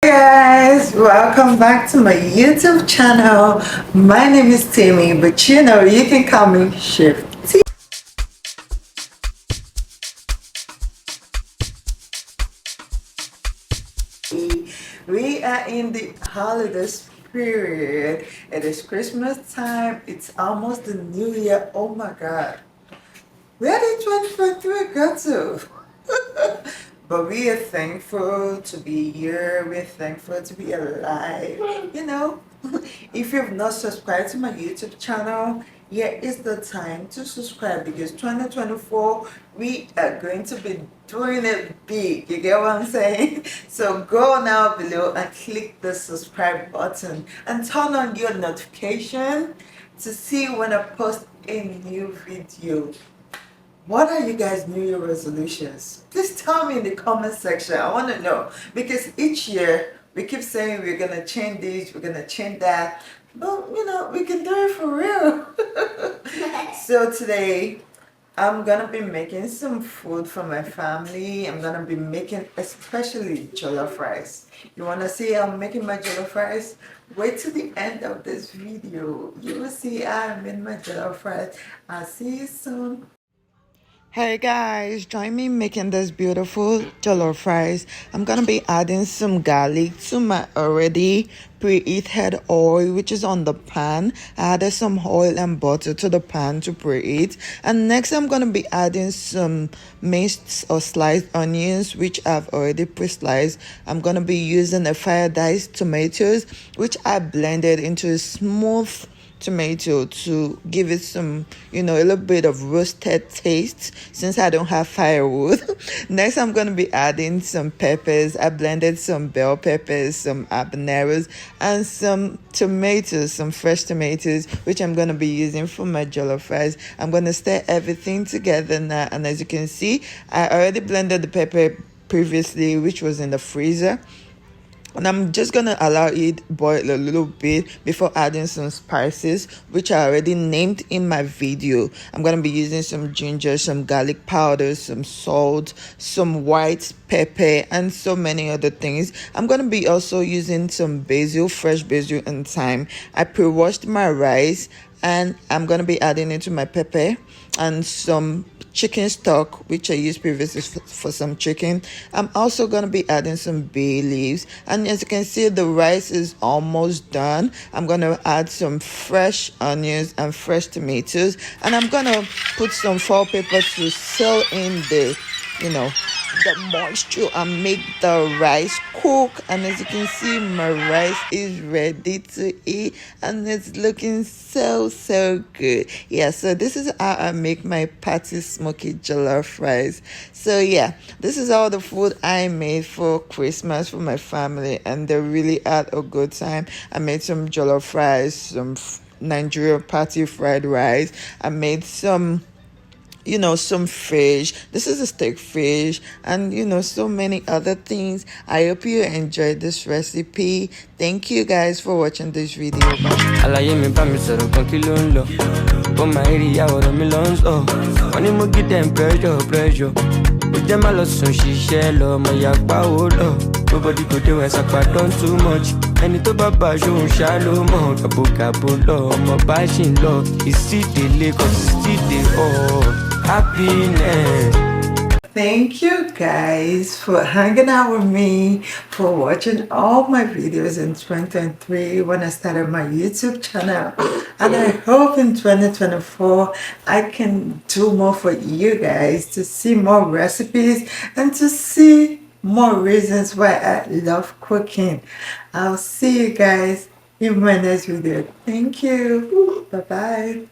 Guys, welcome back to my YouTube channel. My name is Timmy, but you know you can call me Chef T. We are in the holidays period. It is Christmas time. It's almost the new year. Oh my god, where did 2023 go to? But we are thankful to be here. We're thankful to be alive. You know, if you've not subscribed to my YouTube channel, here is the time to subscribe because 2024 we are going to be doing it big. You get what I'm saying? So go now below and click the subscribe button and turn on your notification to see when I post a new video. What are you guys' New Year resolutions? Please tell me in the comment section. I want to know because each year we keep saying we're gonna change this, we're gonna change that, but you know we can do it for real. So today I'm gonna be making some food for my family. I'm gonna be making especially jollof rice. You wanna see how I'm making my jollof rice? Wait till the end of this video. You will see how I made my jollof rice. I'll see you soon. Hey guys, join me making this beautiful jollof rice. I'm gonna be adding some garlic to my already preheated oil which is on the pan. I added some oil and butter to the pan to preheat, and next I'm gonna be adding some minced or sliced onions which I've already pre-sliced. I'm gonna be using a fire diced tomatoes which I blended into a smooth tomato to give it some, a little bit of roasted taste since I don't have firewood. Next I'm going to be adding some peppers. I blended some bell peppers, some habaneros, and some tomatoes, some fresh tomatoes, which I'm going to be using for my jollof rice. I'm going to stir everything together now, and as you can see, I already blended the pepper previously, which was in the freezer. And I'm just gonna allow it boil a little bit before adding some spices which I already named in my video. I'm gonna be using some ginger, some garlic powder, some salt, some white pepper, and so many other things. I'm gonna be also using some basil, fresh basil, and thyme. I pre-washed my rice and I'm gonna be adding it to my pepper and some chicken stock which I used previously for some chicken. I'm also going to be adding some bay leaves, and as you can see the rice is almost done. I'm going to add some fresh onions and fresh tomatoes, and I'm going to put some foil paper to seal in the moisture and make the rice cook. And as you can see, my rice is ready to eat and it's looking so good. Yeah, so this is how I make my patty smoky jollof rice. So yeah, this is all the food I made for Christmas for my family, and they really had a good time. I made some jollof rice, some Nigerian patty fried rice. I made some some fish. This is a steak fish, and so many other things. I hope you enjoyed this recipe. Thank you guys for watching this video. Àlàyé mi bá mi sọ̀rọ̀ kan kí ló ń lọ. Ó máa rí ìyàwó mi lọ ń sọ. Wọ́n ní mo give them pressure. Ó jẹ́ má lọ sùn ṣiṣẹ́ lọ, ọmọ ìyá pàwó lọ. Nobody go dey when sapa done too much. Ẹni tó bá bá aṣọ òun ṣá ló mọ̀. Gàbógàbó lọ, ọmọ bá ṣì ń lọ. Ìsídèlé kan sì sídè ọ̀. Happiness. Thank you guys for hanging out with me, for watching all my videos in 2023 when I started my YouTube channel, and I hope in 2024 I can do more for you guys, to see more recipes and to see more reasons why I love cooking. I'll see you guys in my next video. Thank you. Bye bye.